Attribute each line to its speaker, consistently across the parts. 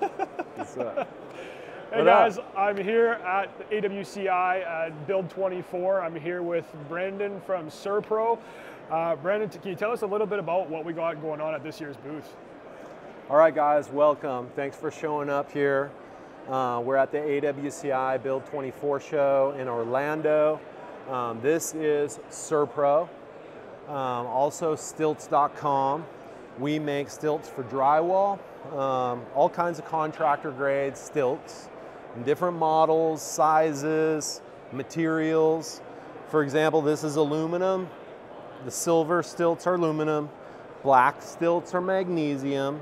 Speaker 1: Hey guys, I'm here at AWCI at Build24. I'm here with Brandon from SurPro. Brandon, can you tell us a little bit about what we got going on at this year's booth?
Speaker 2: All right guys, welcome. Thanks for showing up here. We're at the AWCI Build24 show in Orlando. This is SurPro, also stilts.com. We make stilts for drywall, all kinds of contractor grade stilts, different models, sizes, materials. For example, this is aluminum. The silver stilts are aluminum. Black stilts are magnesium.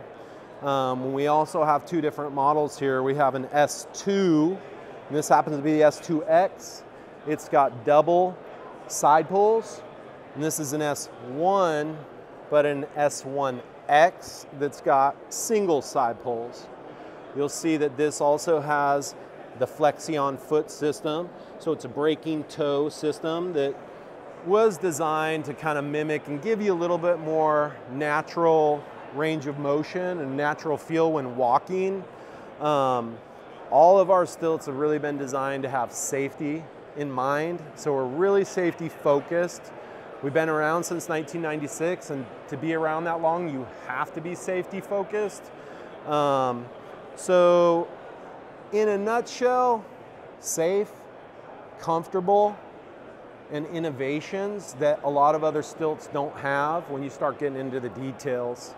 Speaker 2: We also have two different models here. We have an S2, and this happens to be the S2X. It's got double side pulls, and this is an S1, but an S1X that's got single side pulls. You'll see that this also has the Flexion foot system. So it's a breaking toe system that was designed to kind of mimic and give you a little bit more natural range of motion and natural feel when walking. All of our stilts have really been designed to have safety in mind. So we're really safety focused. We've been around since 1996, and to be around that long, you have to be safety focused. So in a nutshell, safe, comfortable, and innovations that a lot of other stilts don't have when you start getting into the details.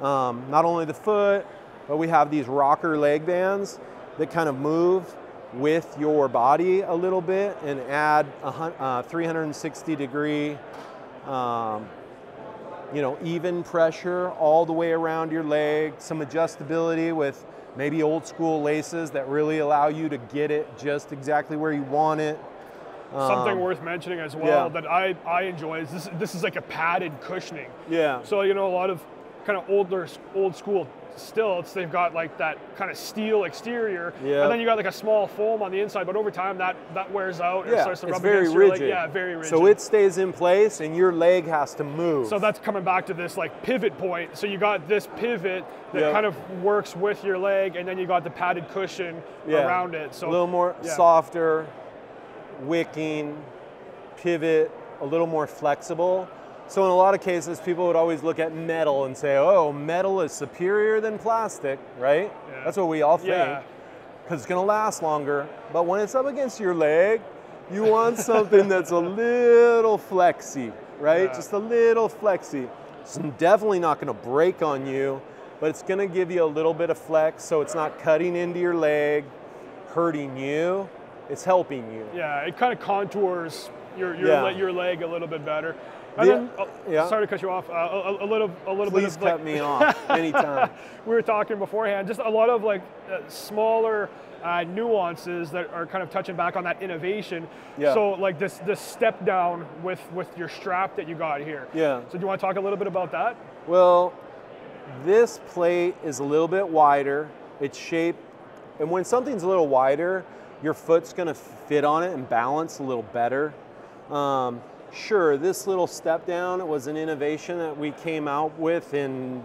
Speaker 2: Not only the foot, but we have these rocker leg bands that kind of move with your body a little bit and add a 360 degree even pressure all the way around your leg, some adjustability with maybe old school laces that really allow you to get it just exactly where you want it.
Speaker 1: Something worth mentioning as well that I enjoy is this is like a padded cushioning.
Speaker 2: Yeah.
Speaker 1: So a lot of kind of old school stilts, they've got like that kind of steel exterior, and then you got like a small foam on the inside, but over time that wears out and starts to rub against your leg. Yeah, very rigid.
Speaker 2: So it stays in place and your leg has to move.
Speaker 1: So that's coming back to this like pivot point. So you got this pivot that kind of works with your leg, and then you got the padded cushion around it. So
Speaker 2: a little more softer, wicking, pivot, a little more flexible. So in a lot of cases, people would always look at metal and say, oh, metal is superior than plastic, right? Yeah. That's what we all think, because it's gonna last longer. But when it's up against your leg, you want something that's a little flexy, right? Just a little flexy. It's definitely not gonna break on you, but it's gonna give you a little bit of flex so it's not cutting into your leg, hurting you, it's helping you.
Speaker 1: Yeah, it kind of contours your leg a little bit better. And then, sorry to cut you off, a little bit of
Speaker 2: Please cut me off anytime.
Speaker 1: We were talking beforehand, just a lot of like smaller nuances that are kind of touching back on that innovation. Yeah. So like this step down with your strap that you got here.
Speaker 2: Yeah.
Speaker 1: So do you want to talk a little bit about that?
Speaker 2: Well, this plate is a little bit wider. It's shaped, and when something's a little wider, your foot's gonna fit on it and balance a little better. Sure, this little step down was an innovation that we came out with in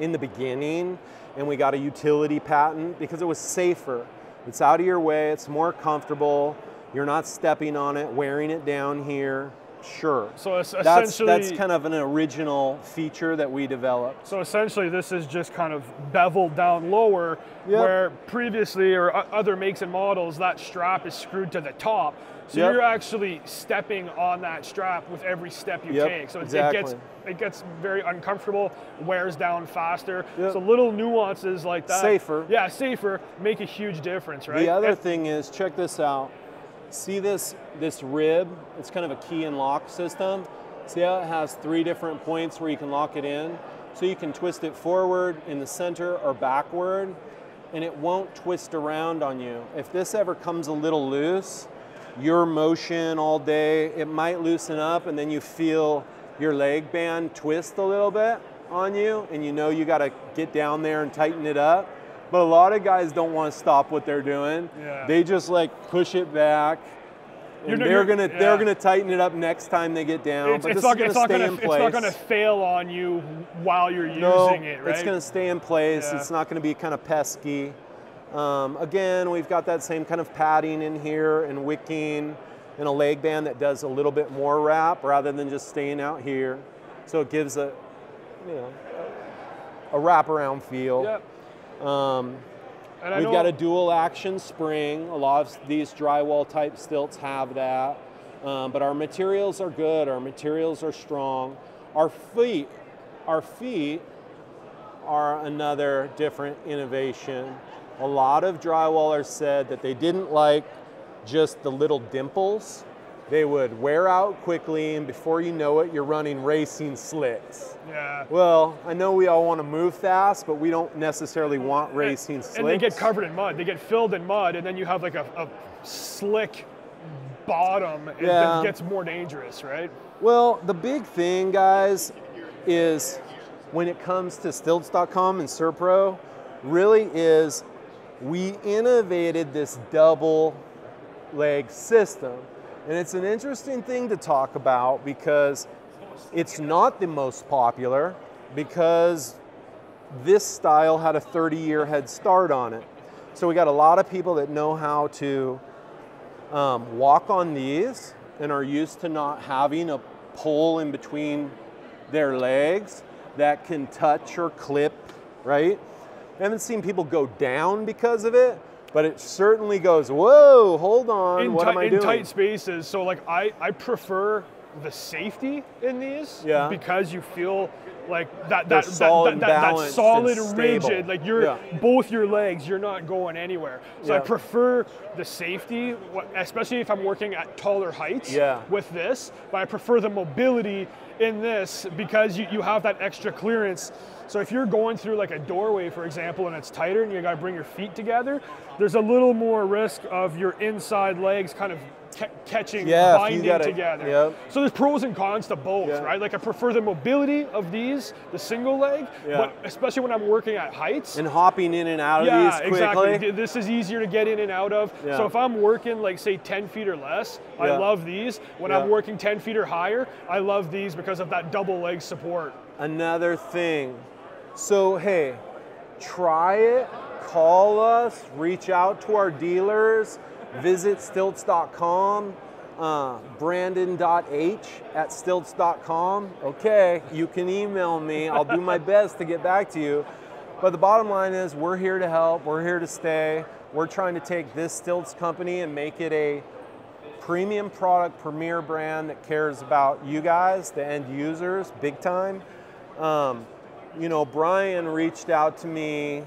Speaker 2: the beginning, and we got a utility patent because it was safer. It's out of your way, it's more comfortable, you're not stepping on it, wearing it down here. Sure.
Speaker 1: So essentially,
Speaker 2: that's kind of an original feature that we developed.
Speaker 1: So essentially this is just kind of beveled down lower, where previously or other makes and models, that strap is screwed to the top. So you're actually stepping on that strap with every step you take. So it gets very uncomfortable, wears down faster. So little nuances like that.
Speaker 2: Safer.
Speaker 1: Yeah, safer, make a huge difference, right?
Speaker 2: The other thing is, check this out. See this rib? It's kind of a key and lock system. See how it has 3 different points where you can lock it in? So you can twist it forward, in the center, or backward, and it won't twist around on you. If this ever comes a little loose, your motion all day, it might loosen up, and then you feel your leg band twist a little bit on you, and you know you gotta get down there and tighten it up. But a lot of guys don't want to stop what they're doing. They just like push it back. And they're gonna tighten it up next time they get down. But it's not
Speaker 1: gonna fail on you while you're using it, right?
Speaker 2: It's gonna stay in place. It's not gonna be kind of pesky. Again, we've got that same kind of padding in here and wicking and a leg band that does a little bit more wrap rather than just staying out here. So it gives a, you know, a wraparound feel.
Speaker 1: Yep.
Speaker 2: We've got a dual action spring. A lot of these drywall type stilts have that. But our materials are good. Our materials are strong. Our feet are another different innovation. A lot of drywallers said that they didn't like just the little dimples. They would wear out quickly, and before you know it, you're running racing slicks.
Speaker 1: Yeah.
Speaker 2: Well, I know we all want to move fast, but we don't necessarily want racing slicks.
Speaker 1: And they get covered in mud. They get filled in mud, and then you have like a slick bottom. It gets more dangerous, right?
Speaker 2: Well, the big thing, guys, is when it comes to stilts.com and SurPro, really is we innovated this double leg system. And it's an interesting thing to talk about because it's not the most popular, because this style had a 30-year head start on it. So we got a lot of people that know how to walk on these and are used to not having a pole in between their legs that can touch or clip, right? I haven't seen people go down because of it, but it certainly goes, whoa, hold on, what am I doing?
Speaker 1: In tight spaces, so like I prefer the safety in these because you feel like that solid, rigid, like you're both your legs, you're not going anywhere. So I prefer the safety, especially if I'm working at taller heights with this, but I prefer the mobility in this because you have that extra clearance. So if you're going through like a doorway, for example, and it's tighter and you gotta bring your feet together, there's a little more risk of your inside legs kind of catching, binding together. So there's pros and cons to both, right? Like I prefer the mobility of these, the single leg, but especially when I'm working at heights.
Speaker 2: And hopping in and out of these quickly.
Speaker 1: Exactly. This is easier to get in and out of. So if I'm working like say 10 feet or less, I love these. When I'm working 10 feet or higher, I love these because of that double leg support.
Speaker 2: Another thing. So hey, try it, call us, reach out to our dealers, visit stilts.com, brandon.h@stilts.com. Okay, you can email me. I'll do my best to get back to you. But the bottom line is we're here to help. We're here to stay. We're trying to take this stilts company and make it a premium product, premier brand that cares about you guys, the end users, big time. You know, Brian reached out to me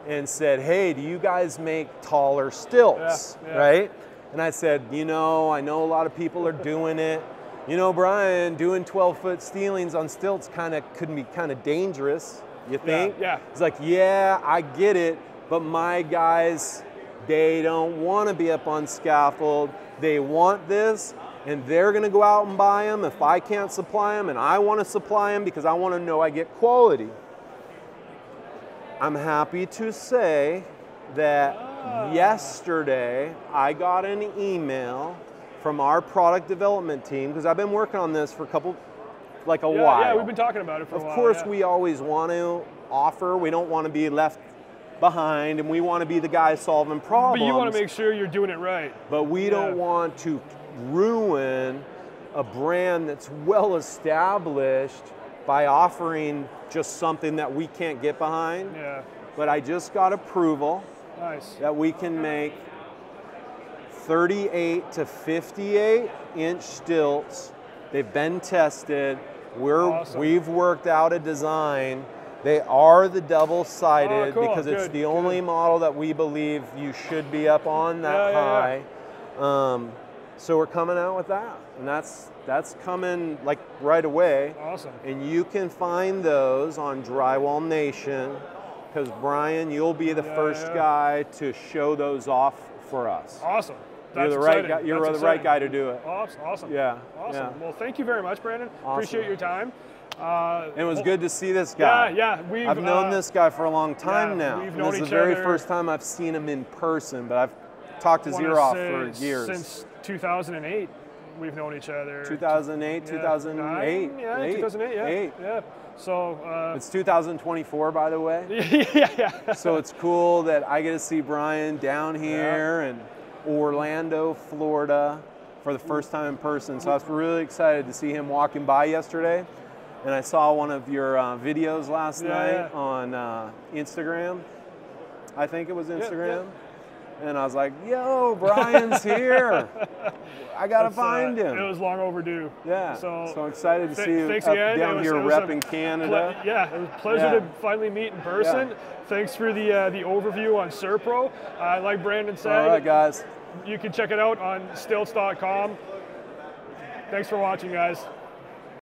Speaker 2: and said, hey, do you guys make taller stilts, right? And I said, you know, I know a lot of people are doing it. You know, Brian, doing 12-foot ceilings on stilts could be kind of dangerous, you think? It's like, yeah, I get it, but my guys, they don't want to be up on scaffold. They want this, and they're going to go out and buy them if I can't supply them, and I want to supply them because I want to know I get quality. I'm happy to say that yesterday I got an email from our product development team, because I've been working on this for a while.
Speaker 1: Yeah, we've been talking about it for a while.
Speaker 2: Of course, we always want to offer. We don't want to be left behind, and we want to be the guy solving problems.
Speaker 1: But you want to make sure you're doing it right.
Speaker 2: But we don't want to ruin a brand that's well established by offering just something that we can't get behind. But I just got approval that we can make 38 to 58 inch stilts. They've been tested. We've worked out a design. They are the double-sided because it's the only model that we believe you should be up on that high. So we're coming out with that, and that's coming like right away.
Speaker 1: Awesome.
Speaker 2: And you can find those on Drywall Nation, because Brian, you'll be the first guy to show those off for us.
Speaker 1: Awesome.
Speaker 2: You're the right guy. You're the right guy to do it.
Speaker 1: Awesome.
Speaker 2: Yeah.
Speaker 1: Awesome.
Speaker 2: Yeah.
Speaker 1: Well, thank you very much, Brandon. Appreciate your time.
Speaker 2: It was good to see this guy. I've known this guy for a long time now. This is the very first time I've seen him in person, but I've talked to Xerox for years.
Speaker 1: Since 2008. we've known each other.
Speaker 2: 2008, 2008.
Speaker 1: Yeah, 2008, yeah. So
Speaker 2: it's 2024, by the way.
Speaker 1: Yeah.
Speaker 2: So it's cool that I get to see Brian down here in Orlando, Florida, for the first time in person. So I was really excited to see him walking by yesterday. And I saw one of your videos last night on Instagram. I think it was Instagram. And I was like, yo, Brian's here. I got to find him.
Speaker 1: It was long overdue.
Speaker 2: Yeah, so excited to see you down here repping Canada.
Speaker 1: Yeah, it was a pleasure to finally meet in person. Yeah. Thanks for the overview on SurPro. Like Brandon said,
Speaker 2: all right, guys.
Speaker 1: You can check it out on stilts.com. Thanks for watching, guys.